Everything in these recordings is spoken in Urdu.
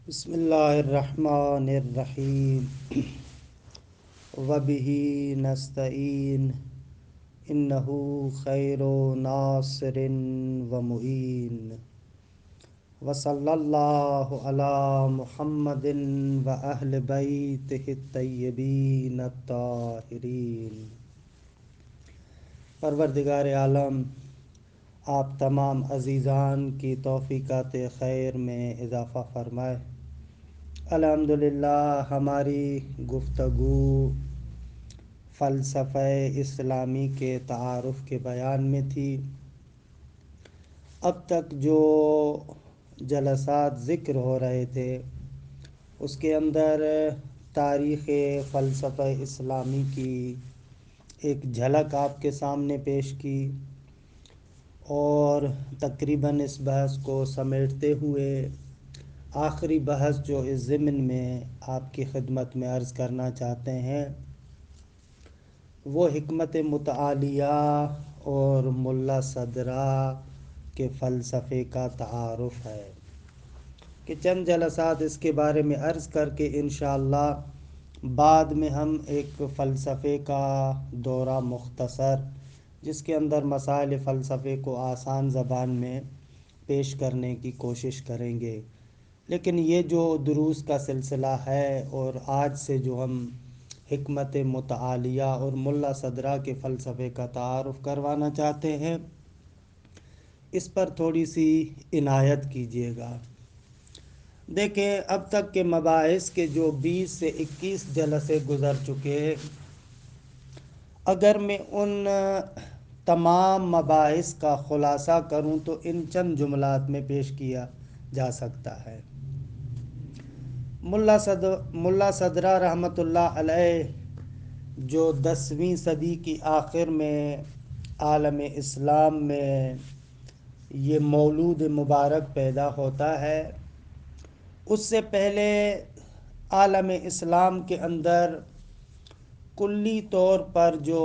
بسم اللہ الرحمن الرحیم وبہ نستعین انہ خیر ناصر و معین وصلی اللہ علی محمد و اہل بیتہ الطیبین الطاہرین۔ پروردگار عالم آپ تمام عزیزان کی توفیقات خیر میں اضافہ فرمائے۔ الحمدللہ ہماری گفتگو فلسفہ اسلامی کے تعارف کے بیان میں تھی۔ اب تک جو جلسات ذکر ہو رہے تھے اس کے اندر تاریخ فلسفہ اسلامی کی ایک جھلک آپ کے سامنے پیش کی، اور تقریباً اس بحث کو سمیٹتے ہوئے آخری بحث جو اس ضمن میں آپ کی خدمت میں عرض کرنا چاہتے ہیں وہ حکمت متعالیہ اور ملا صدرہ کے فلسفے کا تعارف ہے کہ چند جلسات اس کے بارے میں عرض کر کے انشاءاللہ بعد میں ہم ایک فلسفے کا دورہ مختصر جس کے اندر مسائل فلسفے کو آسان زبان میں پیش کرنے کی کوشش کریں گے۔ لیکن یہ جو دروس کا سلسلہ ہے اور آج سے جو ہم حکمت متعالیہ اور ملا صدرہ کے فلسفے کا تعارف کروانا چاہتے ہیں اس پر تھوڑی سی عنایت کیجیے گا۔ دیکھیں، اب تک کے مباحث کے جو 20 سے 21 جلسے گزر چکے، اگر میں ان تمام مباحث کا خلاصہ کروں تو ان چند جملات میں پیش کیا جا سکتا ہے۔ ملا صدرہ رحمۃ اللہ علیہ جو 10ویں صدی کی آخر میں عالم اسلام میں یہ مولود مبارک پیدا ہوتا ہے، اس سے پہلے عالم اسلام کے اندر کلی طور پر جو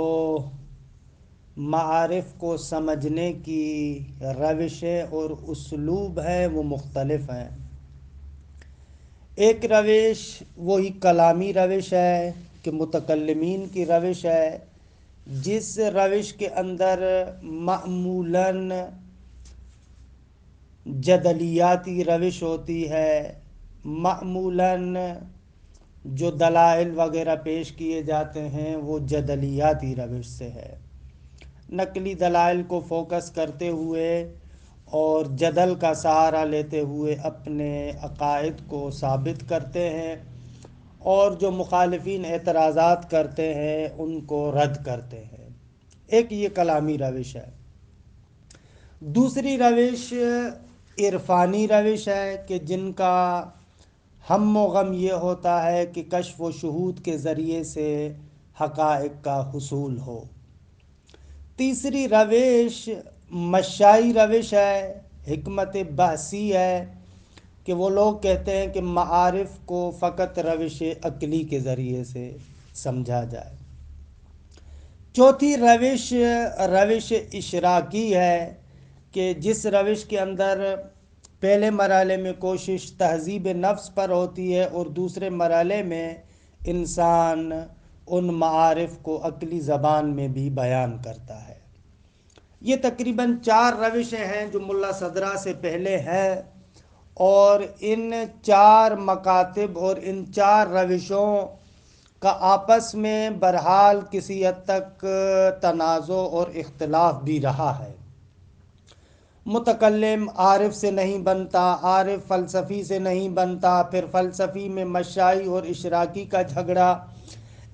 معارف کو سمجھنے کی روشیں اور اسلوب ہیں وہ مختلف ہیں۔ ایک روش وہی کلامی روش ہے کہ متکلمین کی روش ہے، جس روش کے اندر معمولاً جدلیاتی روش ہوتی ہے، معمولاً جو دلائل وغیرہ پیش کیے جاتے ہیں وہ جدلیاتی روش سے ہے، نقلی دلائل کو فوکس کرتے ہوئے اور جدل کا سہارا لیتے ہوئے اپنے عقائد کو ثابت کرتے ہیں، اور جو مخالفین اعتراضات کرتے ہیں ان کو رد کرتے ہیں۔ ایک یہ کلامی روش ہے۔ دوسری روش عرفانی روش ہے کہ جن کا ہم و غم یہ ہوتا ہے کہ کشف و شہود کے ذریعے سے حقائق کا حصول ہو۔ تیسری روش مشائی روش ہے، حکمت بحثی ہے کہ وہ لوگ کہتے ہیں کہ معارف کو فقط روش عقلی کے ذریعے سے سمجھا جائے۔ چوتھی روش اشراقی ہے کہ جس روش کے اندر پہلے مرحلے میں کوشش تہذیب نفس پر ہوتی ہے اور دوسرے مرحلے میں انسان ان معارف کو عقلی زبان میں بھی بیان کرتا ہے۔ یہ تقریباً 4 روشیں ہیں جو ملا صدرہ سے پہلے ہیں، اور ان 4 مکاتب اور ان 4 روشوں کا آپس میں بہرحال کسی حد تک تنازع اور اختلاف بھی رہا ہے۔ متکلم عارف سے نہیں بنتا، عارف فلسفی سے نہیں بنتا، پھر فلسفی میں مشائی اور اشراقی کا جھگڑا،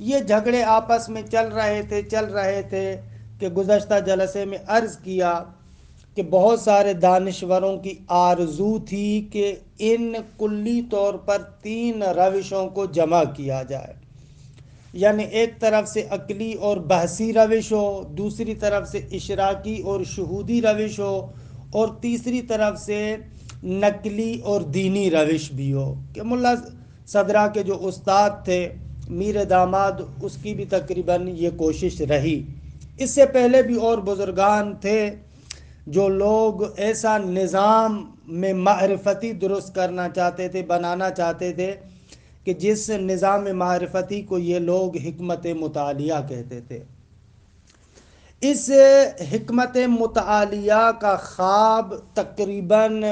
یہ جھگڑے آپس میں چل رہے تھے کہ گزشتہ جلسے میں عرض کیا کہ بہت سارے دانشوروں کی آرزو تھی کہ ان کلی طور پر 3 روشوں کو جمع کیا جائے، یعنی ایک طرف سے عقلی اور بحثی روش ہو، دوسری طرف سے اشراقی اور شہودی روش ہو، اور تیسری طرف سے نقلی اور دینی روش بھی ہو۔ کہ ملا صدرہ کے جو استاد تھے میر داماد، اس کی بھی تقریباً یہ کوشش رہی۔ اس سے پہلے بھی اور بزرگان تھے جو لوگ ایسا نظام میں معرفتی درست کرنا چاہتے تھے، بنانا چاہتے تھے کہ جس نظام معرفتی کو یہ لوگ حکمت مطالعہ کہتے تھے، اس حکمت مطالعہ کا خواب تقریباً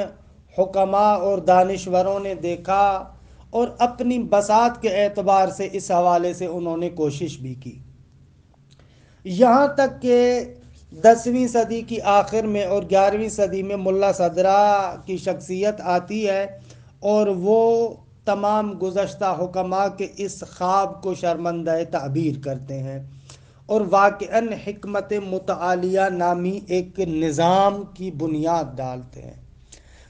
حکماء اور دانشوروں نے دیکھا، اور اپنی بساط کے اعتبار سے اس حوالے سے انہوں نے کوشش بھی کی، یہاں تک کہ 10ویں صدی کی آخر میں اور 11ویں صدی میں ملا صدرہ کی شخصیت آتی ہے، اور وہ تمام گزشتہ حکماء کے اس خواب کو شرمندہ تعبیر کرتے ہیں، اور واقعاً حکمت مطالعہ نامی ایک نظام کی بنیاد ڈالتے ہیں،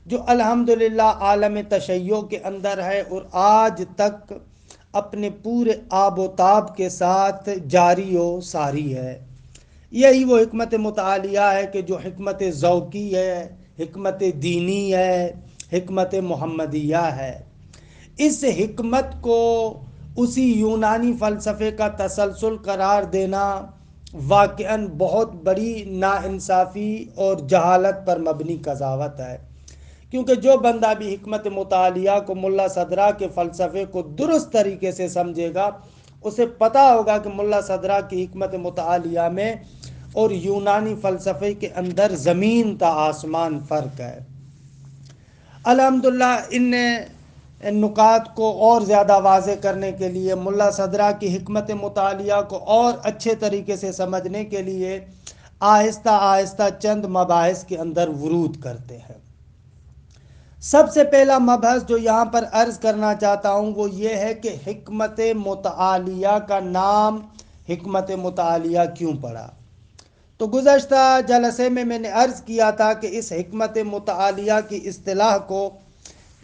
جو الحمدللہ عالم تشیع کے اندر ہے اور آج تک اپنے پورے آب و تاب کے ساتھ جاری و ساری ہے۔ یہی وہ حکمت مطالعہ ہے کہ جو حکمت ذوقی ہے، حکمت دینی ہے، حکمت محمدیہ ہے۔ اس حکمت کو اسی یونانی فلسفے کا تسلسل قرار دینا واقعاً بہت بڑی ناانصافی اور جہالت پر مبنی قضاوت ہے، کیونکہ جو بندہ بھی حکمت مطالعہ کو ملا صدرہ کے فلسفے کو درست طریقے سے سمجھے گا، اسے پتہ ہوگا کہ ملا صدرہ کی حکمت مطالعہ میں اور یونانی فلسفے کے اندر زمین تا آسمان فرق ہے۔ الحمدللہ ان نکات کو اور زیادہ واضح کرنے کے لیے، ملا صدرہ کی حکمت مطالعہ کو اور اچھے طریقے سے سمجھنے کے لیے آہستہ آہستہ چند مباحث کے اندر ورود کرتے ہیں۔ سب سے پہلا مبحث جو یہاں پر عرض کرنا چاہتا ہوں وہ یہ ہے کہ حکمت مطالعہ کا نام حکمت مطالعہ کیوں پڑا؟ تو گزشتہ جلسے میں نے عرض کیا تھا کہ اس حکمت مطالعہ کی اصطلاح کو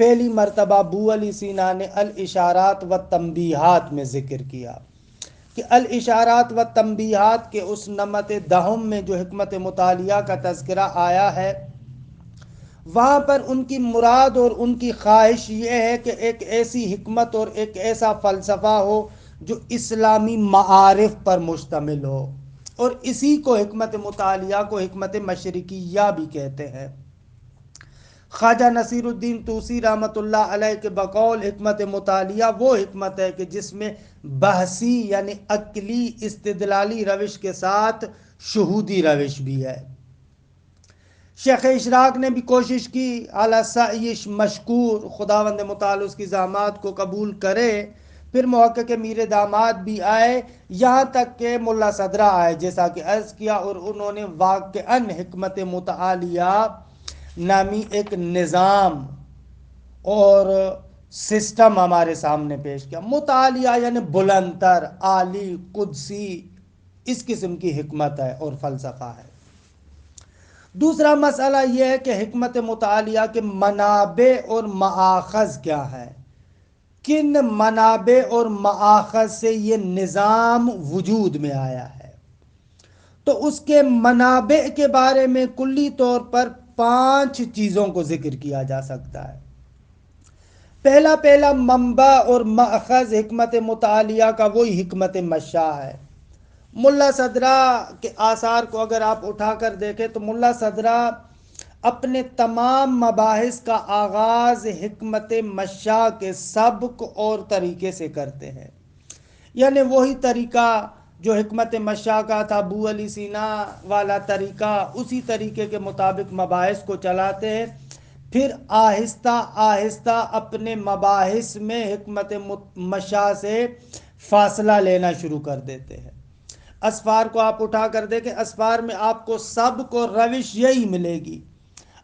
پہلی مرتبہ ابو علی سینا نے الاشارات و تنبیہات میں ذکر کیا، کہ الاشارات و تنبیہات کے اس نمط دہم میں جو حکمت مطالعہ کا تذکرہ آیا ہے، وہاں پر ان کی مراد اور ان کی خواہش یہ ہے کہ ایک ایسی حکمت اور ایک ایسا فلسفہ ہو جو اسلامی معارف پر مشتمل ہو، اور اسی کو حکمت مطالعہ کو حکمت مشرقیہ بھی کہتے ہیں۔ خواجہ نصیر الدین طوسی رحمۃ اللہ علیہ کے بقول حکمت مطالعہ وہ حکمت ہے کہ جس میں بحثی یعنی عقلی استدلالی روش کے ساتھ شہودی روش بھی ہے۔ شیخ اشراق نے بھی کوشش کی، اعلیٰ سعیش مشکور، خداوند متعال اس کی زحمات کو قبول کرے۔ پھر محقق میر داماد بھی آئے، یہاں تک کہ ملا صدرہ آئے جیسا کہ عرض کیا، اور انہوں نے واقعاً حکمت مطالعہ نامی ایک نظام اور سسٹم ہمارے سامنے پیش کیا۔ مطالعہ یعنی بلندتر، عالی، قدسی، اس قسم کی حکمت ہے اور فلسفہ ہے۔ دوسرا مسئلہ یہ ہے کہ حکمت مطالعہ کے منابع اور مآخذ کیا ہے، کن منابع اور مآخذ سے یہ نظام وجود میں آیا ہے۔ تو اس کے منابع کے بارے میں کلی طور پر 5 چیزوں کو ذکر کیا جا سکتا ہے۔ پہلا منبع اور مأخذ حکمت مطالعہ کا وہی حکمت مشاء ہے۔ ملا صدرہ کے آثار کو اگر آپ اٹھا کر دیکھیں تو ملا صدرہ اپنے تمام مباحث کا آغاز حکمت مشاء کے سبق اور طریقے سے کرتے ہیں، یعنی وہی طریقہ جو حکمت مشاء کا تھا، ابو علی سینا والا طریقہ، اسی طریقے کے مطابق مباحث کو چلاتے ہیں، پھر آہستہ آہستہ اپنے مباحث میں حکمت مشاء سے فاصلہ لینا شروع کر دیتے ہیں۔ اسفار کو آپ اٹھا کر دیکھیں، اسفار میں آپ کو سبق اور روش یہی ملے گی۔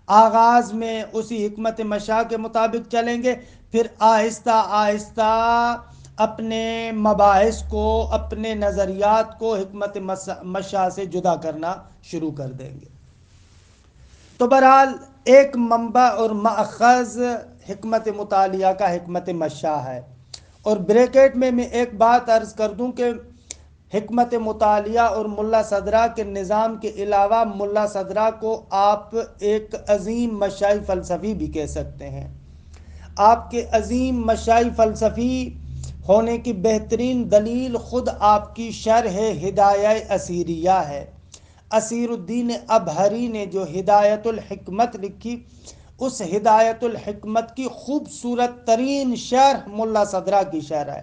آغاز میں اسی حکمت مشاء کے مطابق چلیں گے، پھر آہستہ آہستہ اپنے مباحث کو، اپنے نظریات کو حکمت مشاء سے جدا کرنا شروع کر دیں گے۔ تو بہرحال ایک منبع اور مأخذ حکمت مطالعہ کا حکمت مشاء ہے۔ اور بریکٹ میں ایک بات عرض کر دوں کہ حکمت مطالعہ اور ملا صدرہ کے نظام کے علاوہ ملا صدرہ کو آپ ایک عظیم مشائی فلسفی بھی کہہ سکتے ہیں۔ آپ کے عظیم مشائی فلسفی ہونے کی بہترین دلیل خود آپ کی شرح ہدایہ اسیریہ ہے۔ اسیر الدین ابہری نے جو ہدایت الحکمت لکھی، اس ہدایت الحکمت کی خوبصورت ترین شرح ملا صدرہ کی شرح ہے،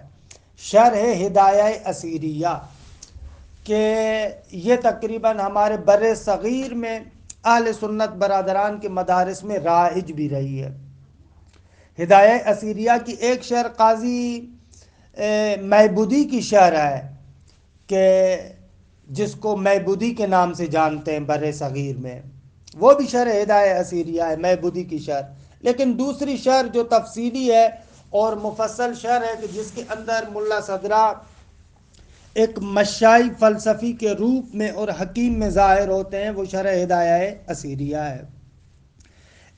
شرح ہدایہ اسیریہ، کہ یہ تقریباً ہمارے بر صغیر میں اہل سنت برادران کے مدارس میں رائج بھی رہی ہے۔ ہدایہ اسیریہ کی ایک شرح قاضی محبودی کی شرح ہے، کہ جس کو محبودی کے نام سے جانتے ہیں بر صغیر میں، وہ بھی شرح ہدایہ اسیریہ ہے، محبودی کی شرح۔ لیکن دوسری شرح جو تفصیلی ہے اور مفصل شرح ہے، کہ جس کے اندر ملا صدرہ ایک مشائی فلسفی کے روپ میں اور حکیم میں ظاہر ہوتے ہیں، وہ شرح ہدایہ اسیریہ ہے۔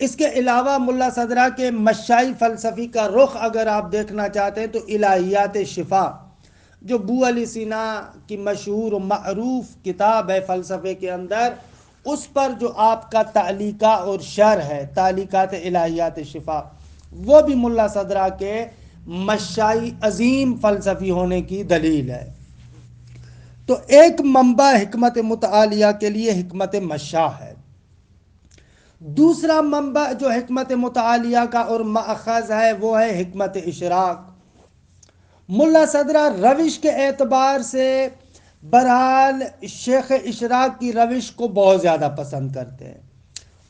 اس کے علاوہ ملا صدرہ کے مشائی فلسفی کا رخ اگر آپ دیکھنا چاہتے ہیں تو الہیات شفا، جو ابو علی سینا کی مشہور و معروف کتاب ہے فلسفے کے اندر، اس پر جو آپ کا تعلیقہ اور شرح ہے، تعلیقات الہیات شفا، وہ بھی ملا صدرہ کے مشائی عظیم فلسفی ہونے کی دلیل ہے۔ تو ایک منبع حکمت متعالیہ کے لیے حکمت مشاء ہے۔ دوسرا منبع جو حکمت متعالیہ کا اور ماخذ ہے وہ ہے حکمت اشراق۔ ملا صدرہ روش کے اعتبار سے بہرحال شیخ اشراق کی روش کو بہت زیادہ پسند کرتے ہیں،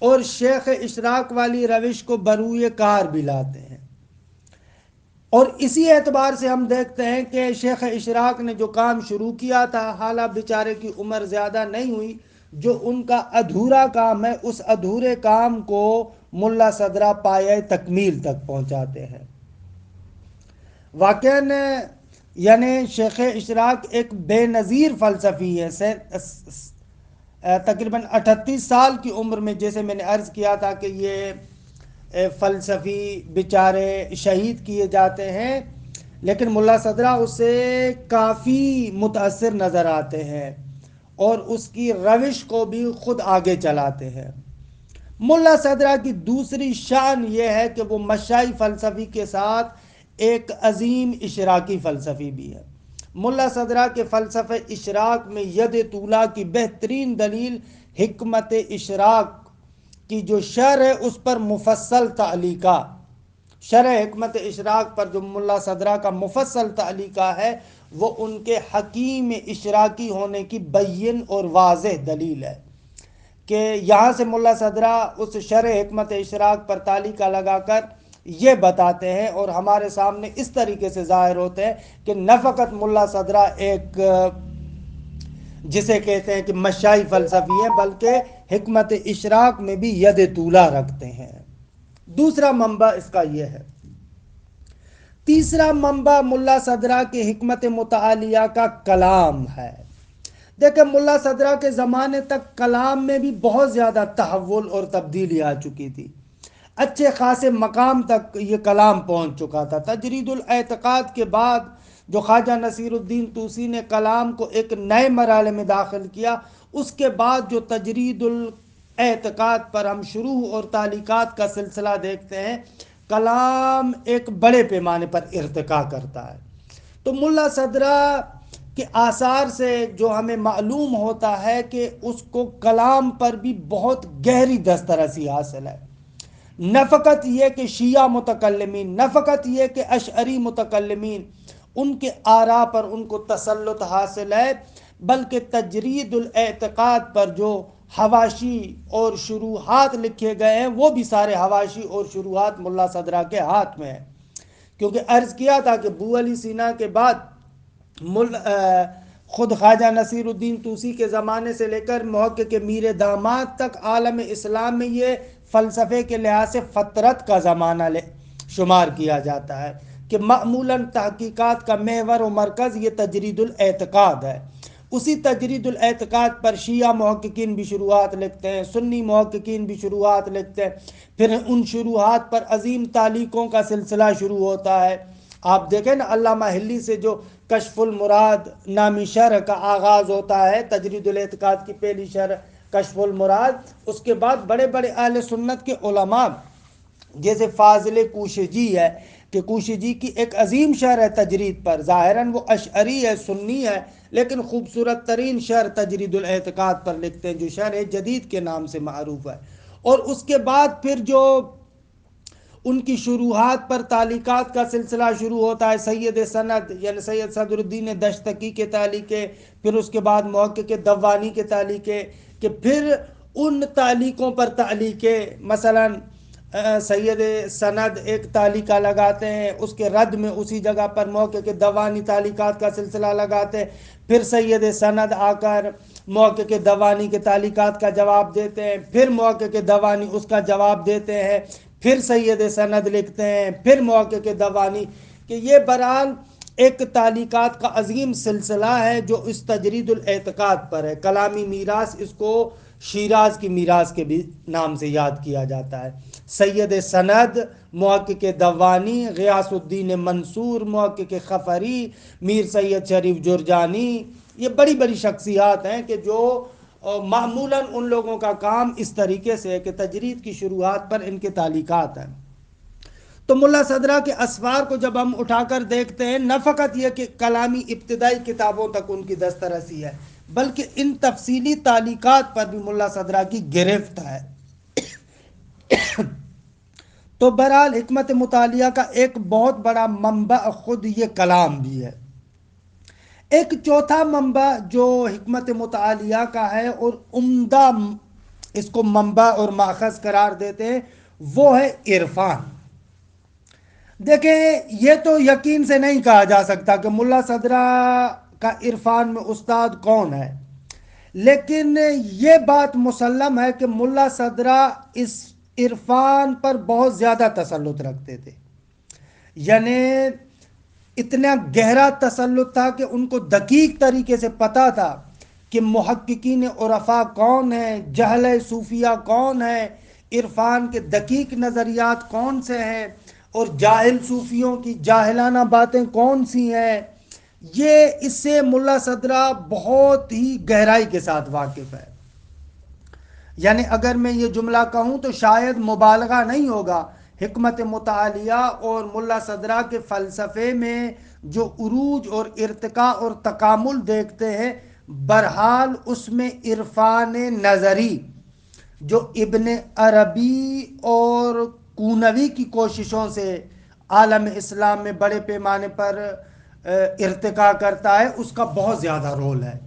اور شیخ اشراق والی روش کو بروئے کار بھی لاتے ہیں، اور اسی اعتبار سے ہم دیکھتے ہیں کہ شیخ اشراق نے جو کام شروع کیا تھا، حالانکہ بیچارے کی عمر زیادہ نہیں ہوئی، جو ان کا ادھورا کام ہے، اس ادھورے کام کو ملا صدرہ پایہ تکمیل تک پہنچاتے ہیں۔ واقعاً یعنی شیخ اشراق ایک بے نظیر فلسفی ہے، تقریباً 38 سال کی عمر میں، جیسے میں نے عرض کیا تھا کہ یہ فلسفی بیچارے شہید کیے جاتے ہیں، لیکن ملا صدرہ اس سے کافی متاثر نظر آتے ہیں اور اس کی روش کو بھی خود آگے چلاتے ہیں۔ ملا صدرہ کی دوسری شان یہ ہے کہ وہ مشائی فلسفی کے ساتھ ایک عظیم اشراقی فلسفی بھی ہے۔ ملا صدرہ کے فلسفہ اشراق میں ید طولا کی بہترین دلیل حکمت اشراق کی جو شرح ہے، اس پر مفصل تعلیقہ، شرح حکمت اشراق پر جو ملا صدرہ کا مفصل تعلیقہ ہے، وہ ان کے حکیم اشراقی ہونے کی بین اور واضح دلیل ہے، کہ یہاں سے ملا صدرہ اس شرح حکمت اشراق پر تعلیقہ لگا کر یہ بتاتے ہیں اور ہمارے سامنے اس طریقے سے ظاہر ہوتے ہیں کہ نہ فقط ملا صدرہ ایک جسے کہتے ہیں کہ مشائی فلسفی ہے، بلکہ حکمت اشراق میں بھی ید طولا رکھتے ہیں۔ دوسرا منبع اس کا یہ ہے۔ تیسرا منبع ملا صدرہ کے حکمت متعالیہ کا کلام ہے۔ دیکھیں، ملا صدرہ کے زمانے تک کلام میں بھی بہت زیادہ تحول اور تبدیلی آ چکی تھی، اچھے خاصے مقام تک یہ کلام پہنچ چکا تھا۔ تجرید الاعتقاد کے بعد جو خواجہ نصیر الدین طوسی نے کلام کو ایک نئے مرحلے میں داخل کیا، اس کے بعد جو تجرید الاعتقاد پر ہم شروع اور تعلیقات کا سلسلہ دیکھتے ہیں، کلام ایک بڑے پیمانے پر ارتقا کرتا ہے۔ تو ملا صدرہ کے آثار سے جو ہمیں معلوم ہوتا ہے کہ اس کو کلام پر بھی بہت گہری دسترسی حاصل ہے۔ نہ فقط یہ کہ شیعہ متکلمین، نہ فقط یہ کہ اشعری متکلمین، ان کے آراء پر ان کو تسلط حاصل ہے، بلکہ تجرید الاعتقاد پر جو حواشی اور شروحات لکھے گئے ہیں، وہ بھی سارے حواشی اور شروحات ملا صدرہ کے ہاتھ میں ہیں۔ کیونکہ عرض کیا تھا کہ ابو علی سینا کے بعد خود خواجہ نصیر الدین طوسی کے زمانے سے لے کر محقق میر داماد تک عالم اسلام میں یہ فلسفے کے لحاظ سے فطرت کا زمانہ شمار کیا جاتا ہے، کہ معمولاً تحقیقات کا محور و مرکز یہ تجرید الاعتقاد ہے۔ اسی تجرید الاعتقاد پر شیعہ محققین بھی شروحات لکھتے ہیں، سنی محققین بھی شروحات لکھتے ہیں، پھر ان شروحات پر عظیم تعلیقوں کا سلسلہ شروع ہوتا ہے۔ آپ دیکھیں نا، علامہ حلی سے جو کشف المراد نامی شرح کا آغاز ہوتا ہے، تجرید الاعتقاد کی پہلی شرح کشف المراد، اس کے بعد بڑے بڑے اہل سنت کے علماء جیسے فاضل کوشجی ہے، کہ کوشی جی کی ایک عظیم شعر ہے تجرید پر، ظاہراً وہ اشعری ہے، سنی ہے، لیکن خوبصورت ترین شعر تجرید الاعتقاد پر لکھتے ہیں جو شعر جدید کے نام سے معروف ہے۔ اور اس کے بعد پھر جو ان کی شروحات پر تعلیقات کا سلسلہ شروع ہوتا ہے، سید سند یعنی سید صدر الدین دشتقی کے تعلیقے، پھر اس کے بعد محقق دوانی کے تعلیقے، کہ پھر ان تعلیقوں پر تعلیقے، مثلا سید سند ایک تعلیقہ لگاتے ہیں، اس کے رد میں اسی جگہ پر محقق دوانی تعلیقات کا سلسلہ لگاتے ہیں، پھر سید سند آ کر محقق دوانی کے تعلیقات کا جواب دیتے ہیں، پھر محقق دوانی اس کا جواب دیتے ہیں، پھر سید سند لکھتے ہیں، پھر محقق دوانی، کہ یہ بہرحال ایک تعلیقات کا عظیم سلسلہ ہے جو اس تجرید الاعتقاد پر ہے۔ کلامی میراث اس کو شیراز کی میراث کے بھی نام سے یاد کیا جاتا ہے۔ سید سند، محقق دوانی، غیاث الدین منصور، محقق خفری، میر سید شریف جرجانی، یہ بڑی بڑی شخصیات ہیں کہ جو معمولاً ان لوگوں کا کام اس طریقے سے ہے کہ تجرید کی شروعات پر ان کے تعلیقات ہیں۔ تو ملا صدرہ کے اسفار کو جب ہم اٹھا کر دیکھتے ہیں، نہ فقط یہ کہ کلامی ابتدائی کتابوں تک ان کی دسترسی ہے، بلکہ ان تفصیلی تعلیقات پر بھی ملا صدرہ کی گرفت ہے۔ تو بہرحال حکمت مطالعہ کا ایک بہت بڑا منبع خود یہ کلام بھی ہے۔ ایک چوتھا منبع جو حکمت مطالعہ کا ہے اور عمدہ اس کو منبع اور ماخذ قرار دیتے ہیں، وہ ہے عرفان۔ دیکھیں، یہ تو یقین سے نہیں کہا جا سکتا کہ ملا صدرہ کا عرفان میں استاد کون ہے، لیکن یہ بات مسلم ہے کہ ملا صدرہ اس عرفان پر بہت زیادہ تسلط رکھتے تھے، یعنی اتنا گہرا تسلط تھا کہ ان کو دقیق طریقے سے پتا تھا کہ محققین عرفاء کون ہیں، جہل صوفیہ کون ہیں، عرفان کے دقیق نظریات کون سے ہیں، اور جاہل صوفیوں کی جاہلانہ باتیں کون سی ہیں۔ یہ اس سے ملا صدرہ بہت ہی گہرائی کے ساتھ واقف ہے۔ یعنی اگر میں یہ جملہ کہوں تو شاید مبالغہ نہیں ہوگا، حکمت مطالعہ اور ملا صدرہ کے فلسفے میں جو عروج اور ارتقاء اور تکامل دیکھتے ہیں، بہرحال اس میں عرفان نظری جو ابن عربی اور کونوی کی کوششوں سے عالم اسلام میں بڑے پیمانے پر ارتقاء کرتا ہے، اس کا بہت زیادہ رول ہے۔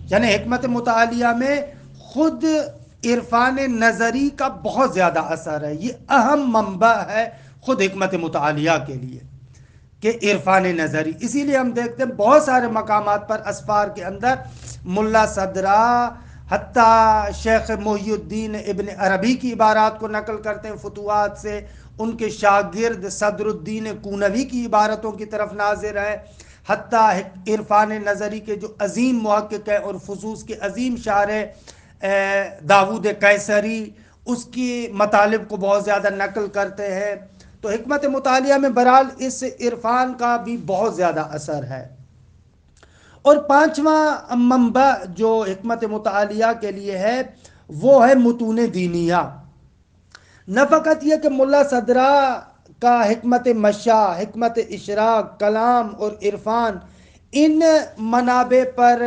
یعنی حکمت مطالعہ میں خود عرفان نظری کا بہت زیادہ اثر ہے، یہ اہم منبع ہے خود حکمت مطالعہ کے لیے کہ عرفان نظری۔ اسی لیے ہم دیکھتے ہیں بہت سارے مقامات پر اسفار کے اندر ملا صدرہ حتیٰ شیخ محی الدین ابن عربی کی عبارات کو نقل کرتے ہیں فتوحات سے، ان کے شاگرد صدر الدین کونوی کی عبارتوں کی طرف ناظر ہے، حتیٰ عرفان نظری کے جو عظیم محقق ہیں اور فصوص کے عظیم شارح داود قیصری، اس کی مطالب کو بہت زیادہ نقل کرتے ہیں۔ تو حکمت مطالعہ میں بہرحال اس عرفان کا بھی بہت زیادہ اثر ہے۔ اور پانچواں منبع جو حکمت مطالعہ کے لیے ہے وہ ہے متون دینیہ۔ نہ فقط یہ کہ ملا صدرہ کا حکمت مشا، حکمت اشراق، کلام اور عرفان ان منابع پر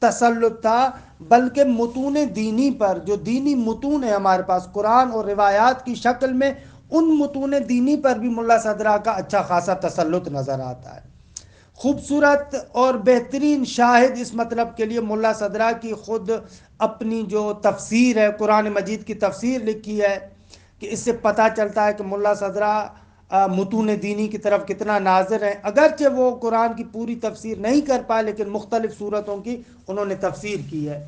تسلط تھا، بلکہ متون دینی پر، جو دینی متون ہے ہمارے پاس قرآن اور روایات کی شکل میں، ان متون دینی پر بھی ملا صدرہ کا اچھا خاصا تسلط نظر آتا ہے۔ خوبصورت اور بہترین شاہد اس مطلب کے لیے ملا صدرہ کی خود اپنی جو تفسیر ہے، قرآن مجید کی تفسیر لکھی ہے، کہ اس سے پتہ چلتا ہے کہ ملا صدرہ متون دینی کی طرف کتنا ناظر ہیں۔ اگرچہ وہ قرآن کی پوری تفسیر نہیں کر پائے، لیکن مختلف صورتوں کی انہوں نے تفسیر کی ہے۔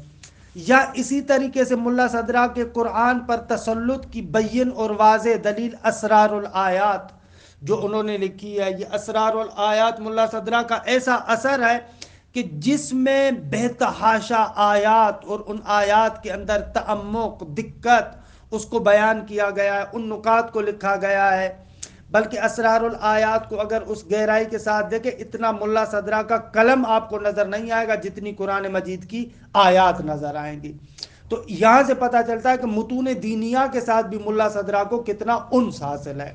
یا اسی طریقے سے ملا صدرہ کے قرآن پر تسلط کی بین اور واضح دلیل اسرار الآیات جو انہوں نے لکھی ہے۔ یہ اسرار الآیات ملا صدرہ کا ایسا اثر ہے کہ جس میں بے تحاشا آیات اور ان آیات کے اندر تعمق، دقت، اس کو بیان کیا گیا ہے، ان نکات کو لکھا گیا ہے۔ بلکہ اسرار الآیات کو اگر اس گہرائی کے ساتھ دیکھیں، اتنا ملا صدرہ کا قلم آپ کو نظر نہیں آئے گا جتنی قرآن مجید کی آیات نظر آئیں گی۔ تو یہاں سے پتہ چلتا ہے کہ متون دینیہ کے ساتھ بھی ملا صدرہ کو کتنا انس حاصل ہے۔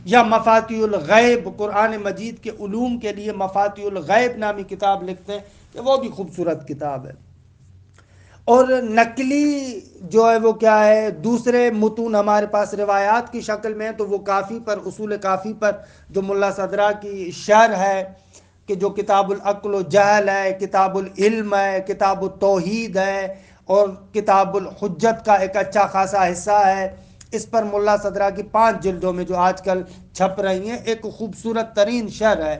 یا مفاتیح الغیب، قرآن مجید کے علوم کے لیے مفاتیح الغیب نامی کتاب لکھتے ہیں کہ وہ بھی خوبصورت کتاب ہے۔ اور نقلی جو ہے وہ کیا ہے، دوسرے متون ہمارے پاس روایات کی شکل میں ہیں، تو وہ کافی پر، اصول کافی پر جو ملا صدرہ کی شرح ہے، کہ جو کتاب العقل و جہل ہے، کتاب العلم ہے، کتاب التوحید ہے، اور کتاب الحجت کا ایک اچھا خاصا حصہ ہے، اس پر ملا صدرہ کی 5 جلدوں میں جو آج کل چھپ رہی ہیں ایک خوبصورت ترین شرح ہے۔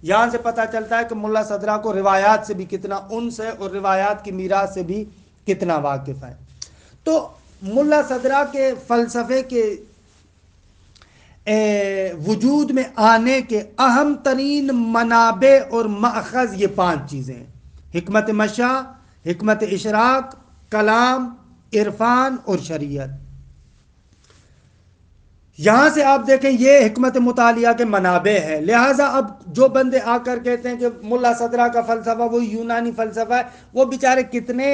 یہاں سے پتہ چلتا ہے کہ ملا صدرہ کو روایات سے بھی کتنا انس ہے اور روایات کی میراث سے بھی کتنا واقف ہے۔ تو ملا صدرہ کے فلسفے کے وجود میں آنے کے اہم ترین منابع اور مأخذ یہ 5 چیزیں ہیں: حکمت مشاء، حکمت اشراق، کلام، عرفان اور شریعت۔ یہاں سے آپ دیکھیں یہ حکمت مطالعہ کے منابع ہے۔ لہٰذا اب جو بندے آ کر کہتے ہیں کہ ملا صدرہ کا فلسفہ وہ یونانی فلسفہ ہے، وہ بیچارے کتنے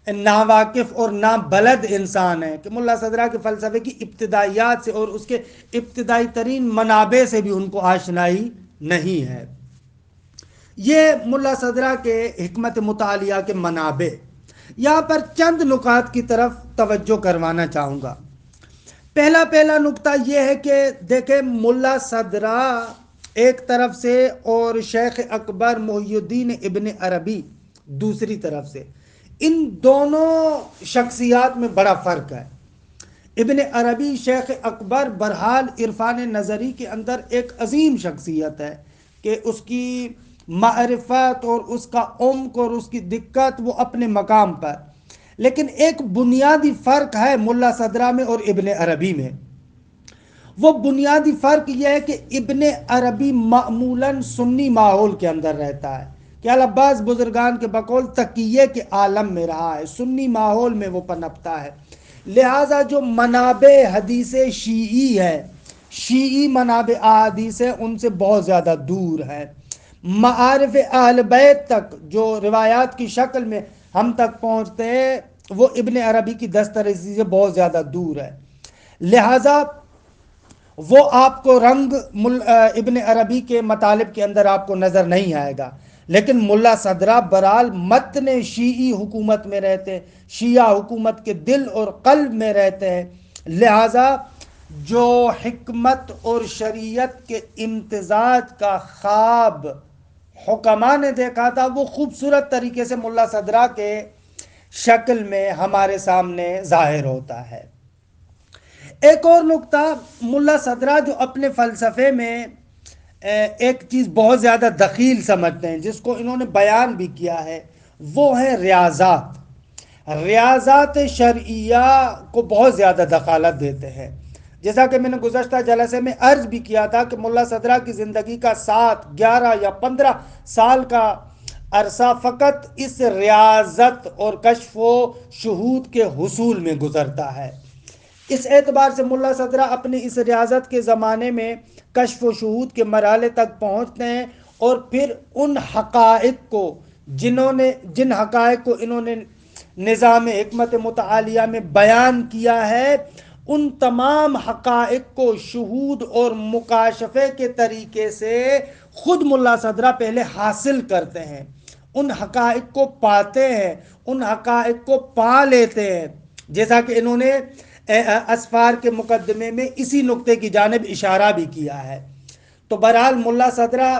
ناواقف اور نابلد انسان ہیں کہ ملا صدرہ کے فلسفے کی ابتدائیات سے اور اس کے ابتدائی ترین منابع سے بھی ان کو آشنائی نہیں ہے۔ یہ ملا صدرہ کے حکمت مطالعہ کے منابع۔ یہاں پر چند نکات کی طرف توجہ کروانا چاہوں گا۔ پہلا نکتہ یہ ہے کہ دیکھیں ملا صدرہ ایک طرف سے اور شیخ اکبر محی الدین ابن عربی دوسری طرف سے، ان دونوں شخصیات میں بڑا فرق ہے۔ ابن عربی شیخ اکبر بہرحال عرفان نظری کے اندر ایک عظیم شخصیت ہے کہ اس کی معرفت اور اس کا عمق اور اس کی دقت وہ اپنے مقام پر، لیکن ایک بنیادی فرق ہے ملا صدرہ میں اور ابن عربی میں۔ وہ بنیادی فرق یہ ہے کہ ابن عربی معمولاً سنی ماحول کے اندر رہتا ہے، کہ العباس بزرگان کے بقول تقیے کے عالم میں رہا ہے، سنی ماحول میں وہ پنپتا ہے۔ لہٰذا جو منابع حدیث شیعی ہے، شیعی منابع احادیث ہے، ان سے بہت زیادہ دور ہے۔ معارف اہل بیت تک جو روایات کی شکل میں ہم تک پہنچتے ہیں وہ ابن عربی کی دسترسی سے بہت زیادہ دور ہے۔ لہٰذا وہ آپ کو رنگ ابن عربی کے مطالب کے اندر آپ کو نظر نہیں آئے گا، لیکن ملا صدرہ برحال متن شیعی حکومت میں رہتے ہیں، شیعہ حکومت کے دل اور قلب میں رہتے ہیں۔ لہٰذا جو حکمت اور شریعت کے امتزاج کا خواب حکماء نے دیکھا تھا وہ خوبصورت طریقے سے ملا صدرہ کے شکل میں ہمارے سامنے ظاہر ہوتا ہے۔ ایک اور نکتہ، ملا صدرہ جو اپنے فلسفے میں ایک چیز بہت زیادہ دخیل سمجھتے ہیں، جس کو انہوں نے بیان بھی کیا ہے، وہ ہے ریاضات شرعیہ کو بہت زیادہ دخالت دیتے ہیں۔ جیسا کہ میں نے گزشتہ جلسے میں عرض بھی کیا تھا کہ ملا صدرہ کی زندگی کا 7، 11 یا 15 سال کا عرصہ فقط اس ریاضت اور کشف و شہود کے حصول میں گزرتا ہے۔ اس اعتبار سے ملا صدرہ اپنے اس ریاضت کے زمانے میں کشف و شہود کے مرحلے تک پہنچتے ہیں، اور پھر ان حقائق کو جن حقائق کو انہوں نے نظام حکمت مطالعہ میں بیان کیا ہے، ان تمام حقائق کو شہود اور مکاشفے کے طریقے سے خود ملا صدرہ پہلے حاصل کرتے ہیں، ان حقائق کو پاتے ہیں، ان حقائق کو پا لیتے ہیں، جیسا کہ انہوں نے اسفار کے مقدمے میں اسی نقطے کی جانب اشارہ بھی کیا ہے۔ تو بہرحال ملا صدرہ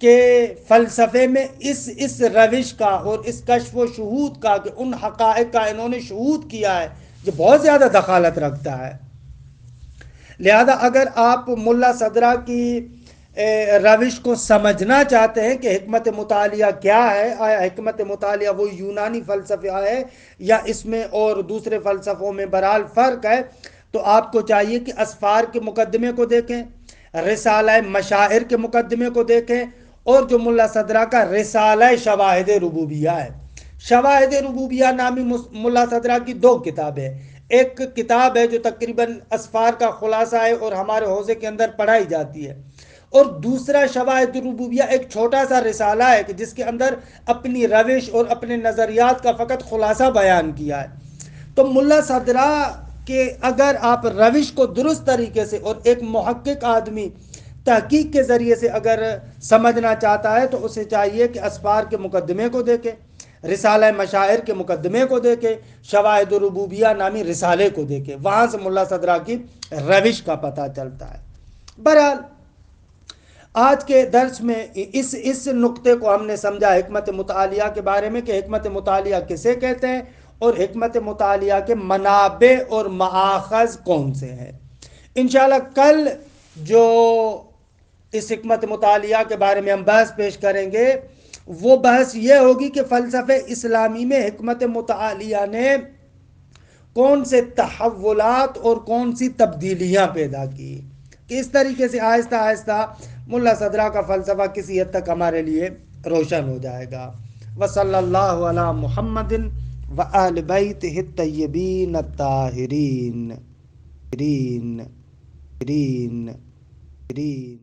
کے فلسفے میں اس روش کا اور اس کشف و شہود کا، کہ ان حقائق کا انہوں نے شہود کیا ہے، یہ بہت زیادہ دخالت رکھتا ہے۔ لہذا اگر آپ ملا صدرہ کی روش کو سمجھنا چاہتے ہیں کہ حکمت مطالعہ کیا ہے، آیا حکمت مطالعہ وہ یونانی فلسفہ ہے یا اس میں اور دوسرے فلسفوں میں بہرحال فرق ہے، تو آپ کو چاہیے کہ اسفار کے مقدمے کو دیکھیں، رسالہ مشاعر کے مقدمے کو دیکھیں، اور جو ملا صدرہ کا رسالہ شواہد ربوبیہ ہے۔ شواہد ربوبیہ نامی ملا صدرہ کی 2 کتابیں، ایک کتاب ہے جو تقریباً اسفار کا خلاصہ ہے اور ہمارے حوزے کے اندر پڑھائی جاتی ہے، اور دوسرا شواہد ربوبیہ ایک چھوٹا سا رسالہ ہے کہ جس کے اندر اپنی روش اور اپنے نظریات کا فقط خلاصہ بیان کیا ہے۔ تو ملا صدرہ کہ اگر آپ روش کو درست طریقے سے، اور ایک محقق آدمی تحقیق کے ذریعے سے اگر سمجھنا چاہتا ہے تو اسے چاہیے کہ اسفار کے مقدمے کو دیکھے، رسالہ مشاعر کے مقدمے کو دیکھے، شواہد ربوبیہ نامی رسالے کو دیکھے، وہاں سے ملا صدرہ کی روش کا پتہ چلتا ہے۔ بہرحال آج کے درس میں اس نقطے کو ہم نے سمجھا حکمت مطالعہ کے بارے میں، کہ حکمت مطالعہ کسے کہتے ہیں اور حکمت مطالعہ کے منابع اور مآخذ کون سے ہیں۔ انشاءاللہ کل جو اس حکمت مطالعہ کے بارے میں ہم بحث پیش کریں گے، وہ بحث یہ ہوگی کہ فلسفہ اسلامی میں حکمت مطالعہ نے کون سے تحولات اور کون سی تبدیلیاں پیدا کی، کہ اس طریقے سے آہستہ آہستہ ملا صدرہ کا فلسفہ کسی حد تک ہمارے لیے روشن ہو جائے گا۔ وصلی اللہ علی محمد وآل بیتہ الطیبین الطاہرین۔